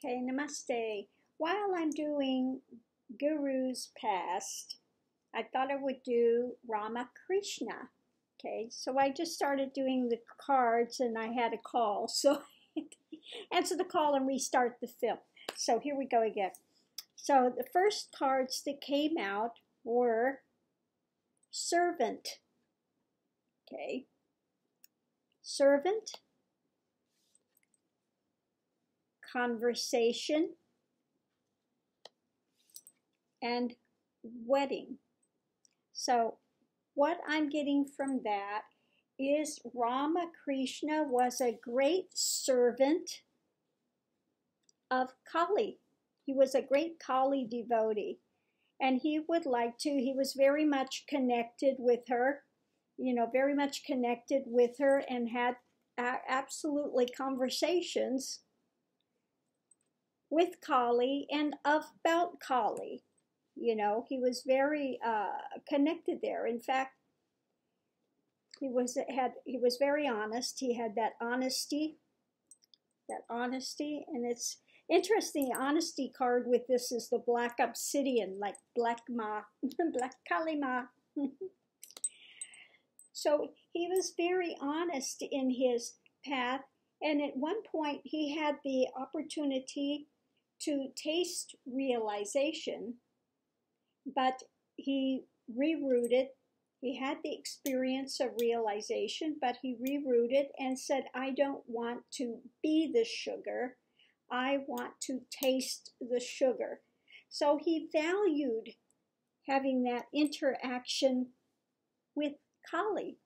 Okay, namaste. While I'm doing Guru's past, I thought I would do Rama Krishna. Okay, so I just started doing the cards and I had a call. So answer the call and restart the film. So here we go again. So the first cards that came out were Servant. Okay, Servant, Conversation, and Wedding. So what I'm getting from that is Rama Krishna was a great servant of Kali. He was a great Kali devotee, and he was very much connected with her, very much connected with her, and had absolutely conversations with Kali and about Kali. He was very connected there. In fact, he was very honest. He had that honesty, and it's interesting. The honesty card with this is the black obsidian, like black Kali Ma. So he was very honest in his path, and at one point he had the opportunity to taste realization, but he rerouted. He had the experience of realization, but he rerouted and said, I don't want to be the sugar. I want to taste the sugar. So he valued having that interaction with Kali.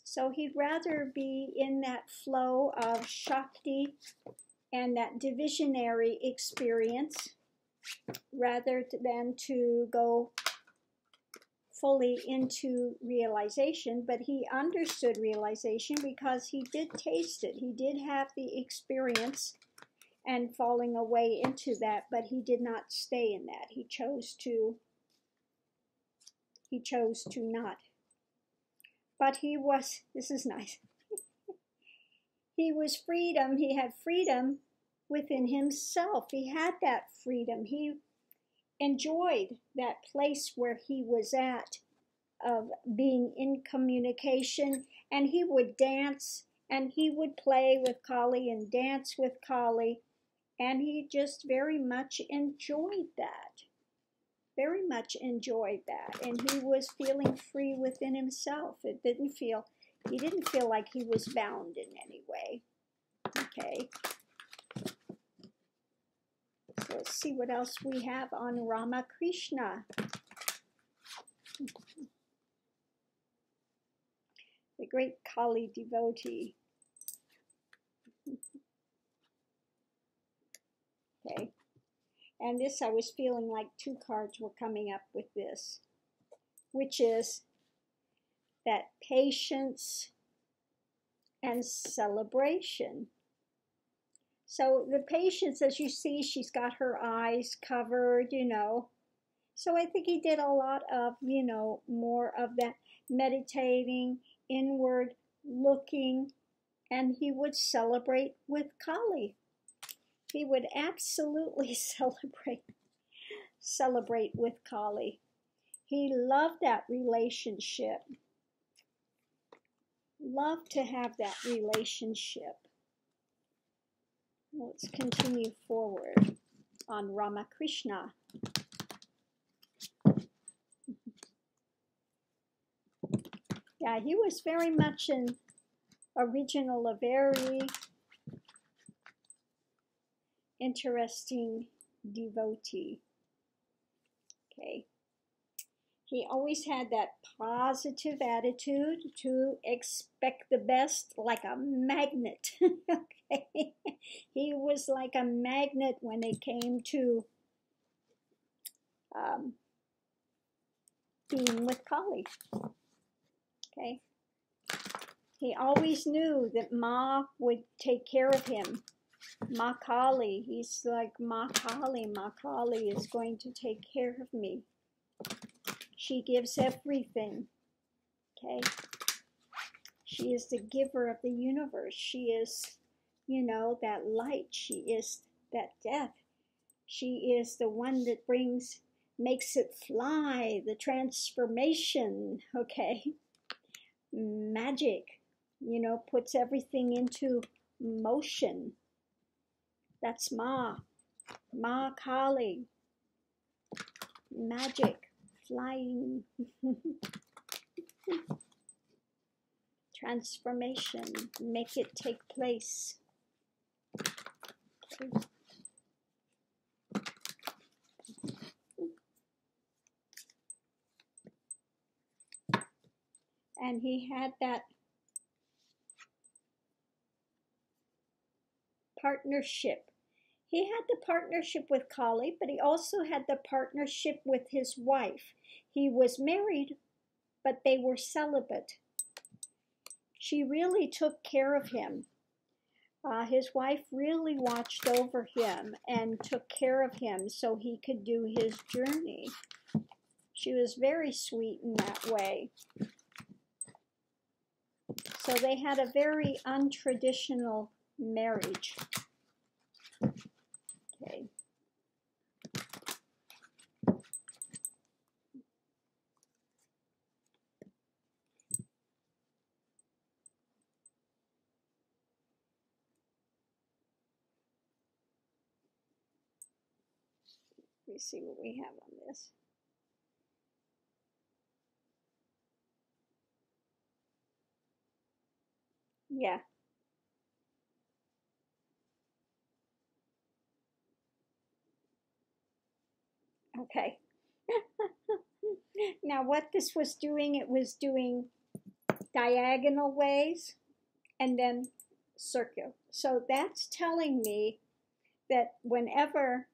So he'd rather be in that flow of Shakti and that divisionary experience rather than to go fully into realization. But he understood realization because he did taste it. He did have the experience and falling away into that, but he did not stay in that. He chose to not. But this is nice. He was freedom. He had freedom within himself. He had that freedom. He enjoyed that place where he was at, of being in communication, and he would dance and he would play with Kali and dance with Kali, and he just very much enjoyed that. Very much enjoyed that, and he was feeling free within himself. He didn't feel like he was bound in any way. Okay. So let's see what else we have on Rama Krishna. The great Kali devotee. Okay. And this, I was feeling like two cards were coming up with this, which is that patience and celebration. So the patience, as you see, she's got her eyes covered, So I think he did a lot of, more of that meditating, inward looking, and he would celebrate with Kali. He would absolutely celebrate with Kali. He loved that relationship. Loved to have that relationship. Let's continue forward on Rama Krishna. Yeah, he was very much a very interesting devotee. Okay. He always had that positive attitude to expect the best, like a magnet. Okay. He was like a magnet when it came to being with Kali. Okay. He always knew that Ma would take care of him. Ma Kali. He's like, Ma Kali is going to take care of me. She gives everything. Okay. She is the giver of the universe. She is you know, that light. She is that death. She is the one that makes it fly, the transformation, okay? Magic, you know, puts everything into motion. That's Ma Kali. Magic, flying. Transformation, make it take place. Okay. And he had that partnership. He had the partnership with Kali, but he also had the partnership with his wife. He was married, but they were celibate. She really took care of him. His wife really watched over him and took care of him so he could do his journey. She was very sweet in that way. So they had a very untraditional marriage. Okay. Let me see what we have on this. Yeah. Okay. Now what this was doing, it was doing diagonal ways and then circular. So that's telling me that whenever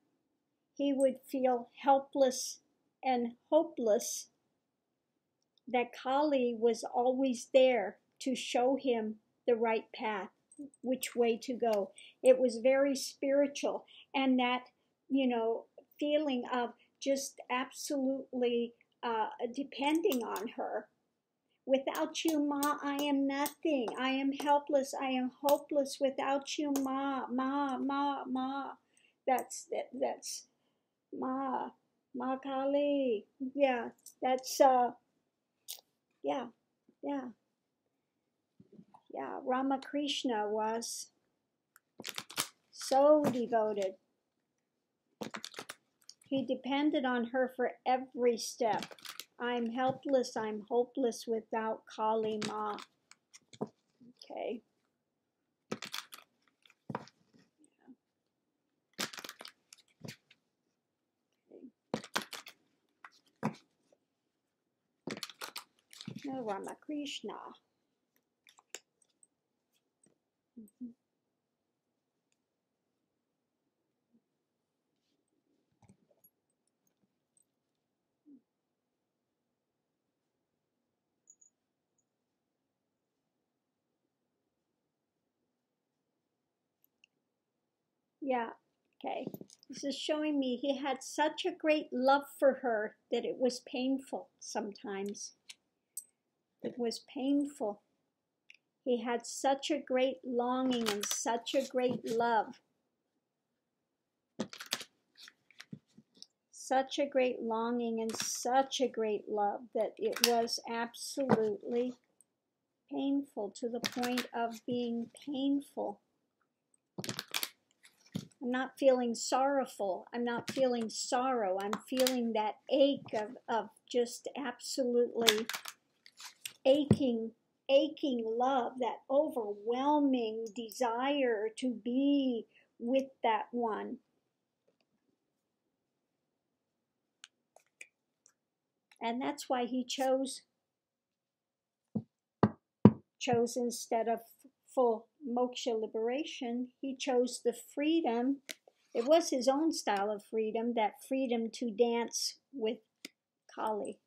he would feel helpless and hopeless, that Kali was always there to show him the right path, which way to go. It was very spiritual, and that, you know, feeling of just absolutely depending on her. Without you, Ma, I am nothing. I am helpless. I am hopeless without you, Ma, Ma, Ma, Ma. That's Ma, Ma Kali. Yeah, that's yeah, yeah, yeah. Rama Krishna was so devoted. He depended on her for every step. I'm helpless, I'm hopeless without Kali Ma. Okay. No, Rama Krishna. Yeah, okay. This is showing me he had such a great love for her that it was painful sometimes. It was painful. He had such a great longing and such a great love. Such a great longing and such a great love that it was absolutely painful, to the point of being painful. I'm not feeling sorrowful. I'm not feeling sorrow. I'm feeling that ache of just absolutely aching love, that overwhelming desire to be with that one. And that's why he chose instead of full moksha liberation, he chose the freedom. It was his own style of freedom, that freedom to dance with Kali.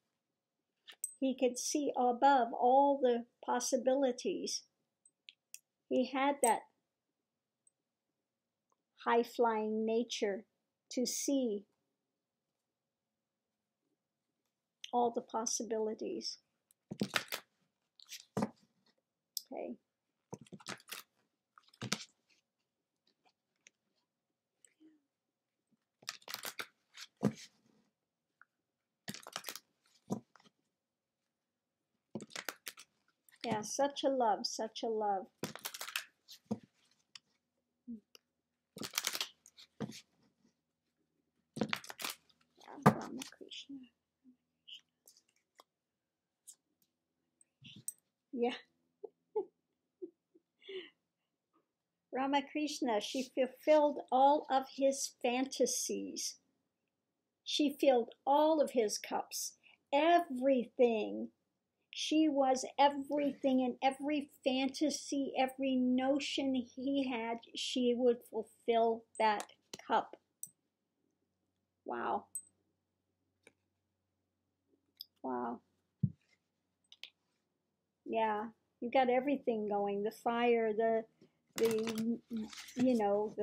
He could see above all the possibilities. He had that high-flying nature to see all the possibilities. Okay. Yeah, such a love, such a love. Yeah, Rama Krishna. Yeah. Rama Krishna, she fulfilled all of his fantasies. She filled all of his cups, everything. She was everything, and every fantasy, every notion he had, she would fulfill that cup. Wow. Wow. Yeah, you got everything going. The fire, the you know,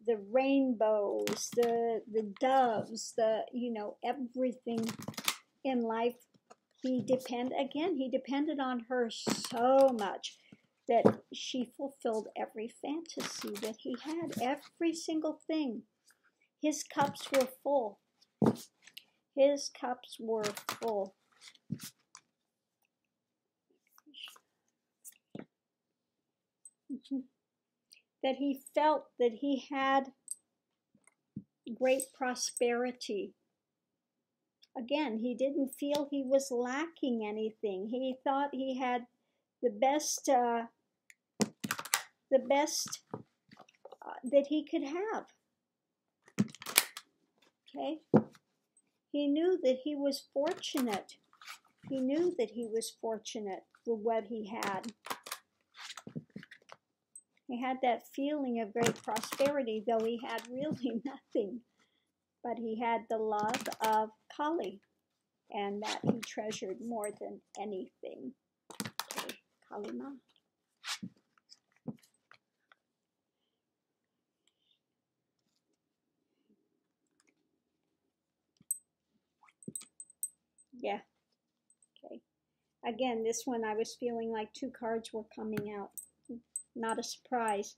the rainbows, the doves, the, you know, everything in life. He depended on her so much that she fulfilled every fantasy that he had, every single thing. His cups were full. His cups were full. That he felt that he had great prosperity. Again, he didn't feel he was lacking anything. He thought he had the best that he could have. Okay? He knew that he was fortunate. He knew that he was fortunate with what he had. He had that feeling of great prosperity, though he had really nothing. But he had the love of Kali, and that he treasured more than anything. Okay, Kali Ma. Yeah. Okay. Again, this one I was feeling like two cards were coming out. Not a surprise.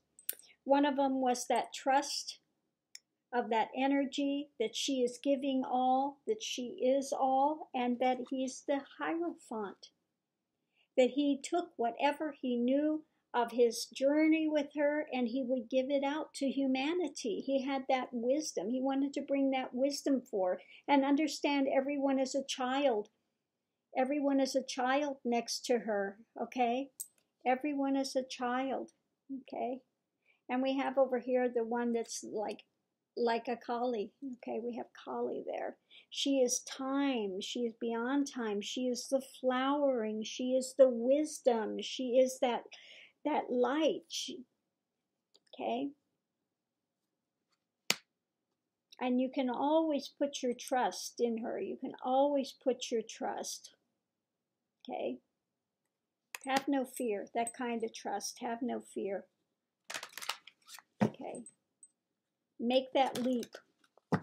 One of them was that trust of that energy, that she is giving all, that she is all, and that he's the Hierophant. That he took whatever he knew of his journey with her and he would give it out to humanity. He had that wisdom. He wanted to bring that wisdom forth and understand everyone as a child. Everyone is a child next to her, okay? Everyone is a child, okay? And we have over here the one that's like a Kali, okay? We have Kali there. She is time. She is beyond time. She is the flowering. She is the wisdom. She is that light, okay? And you can always put your trust in her. You can always put your trust, okay? Have no fear, that kind of trust. Have no fear. Okay. Make that leap.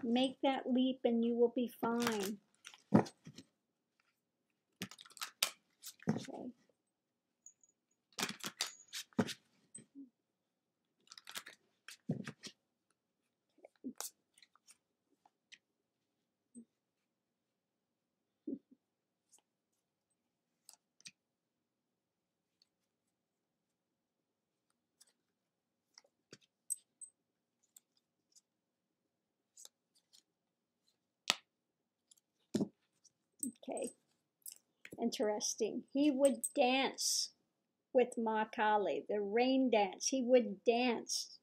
Make that leap and you will be fine. Okay. Okay. Interesting. He would dance with Ma Kali, the rain dance. He would dance.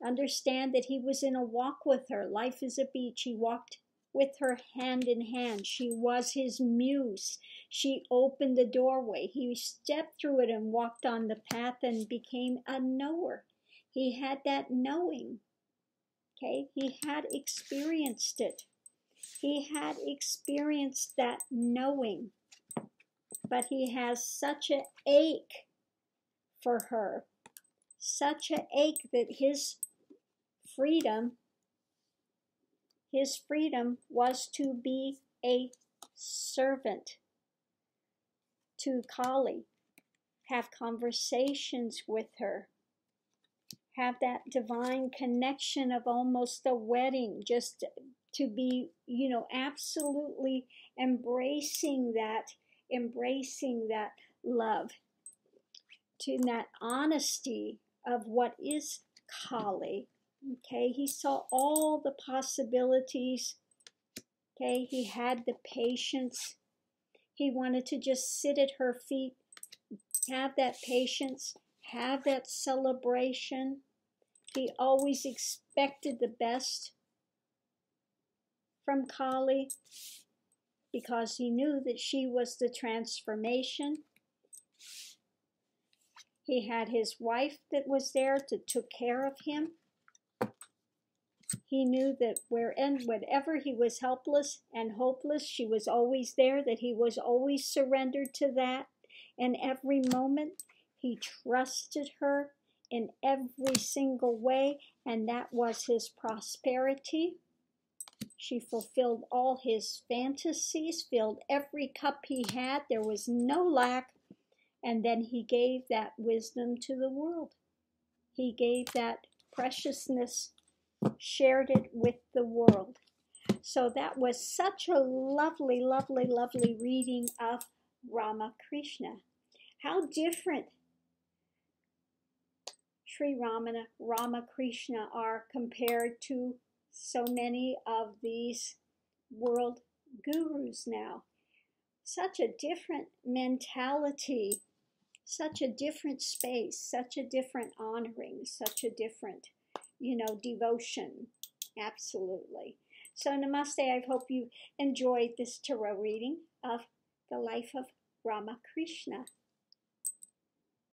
Understand that he was in a walk with her. Life is a beach. He walked with her hand in hand. She was his muse. She opened the doorway. He stepped through it and walked on the path and became a knower. He had that knowing. Okay, he had experienced it. He had experienced that knowing. But he has such an ache for her. Such an ache that his freedom was to be a servant to Kali, have conversations with her, have that divine connection of almost a wedding, just to be, you know, absolutely embracing that love, to that honesty of what is Kali. Okay, he saw all the possibilities. Okay, he had the patience. He wanted to just sit at her feet, have that patience, have that celebration. He always expected the best from Kali because he knew that she was the transformation. He had his wife that was there to took care of him. He knew that whenever he was helpless and hopeless, she was always there, that he was always surrendered to that. And every moment, he trusted her in every single way, and that was his prosperity. She fulfilled all his fantasies, filled every cup he had. There was no lack. And then he gave that wisdom to the world. He gave that preciousness, shared it with the world. So that was such a lovely, lovely, lovely reading of Rama Krishna. How different Sri Rama Krishna are compared to so many of these world gurus now. Such a different mentality, such a different space, such a different honoring, such a different, devotion. Absolutely. So namaste. I hope you enjoyed this tarot reading of the life of Rama Krishna.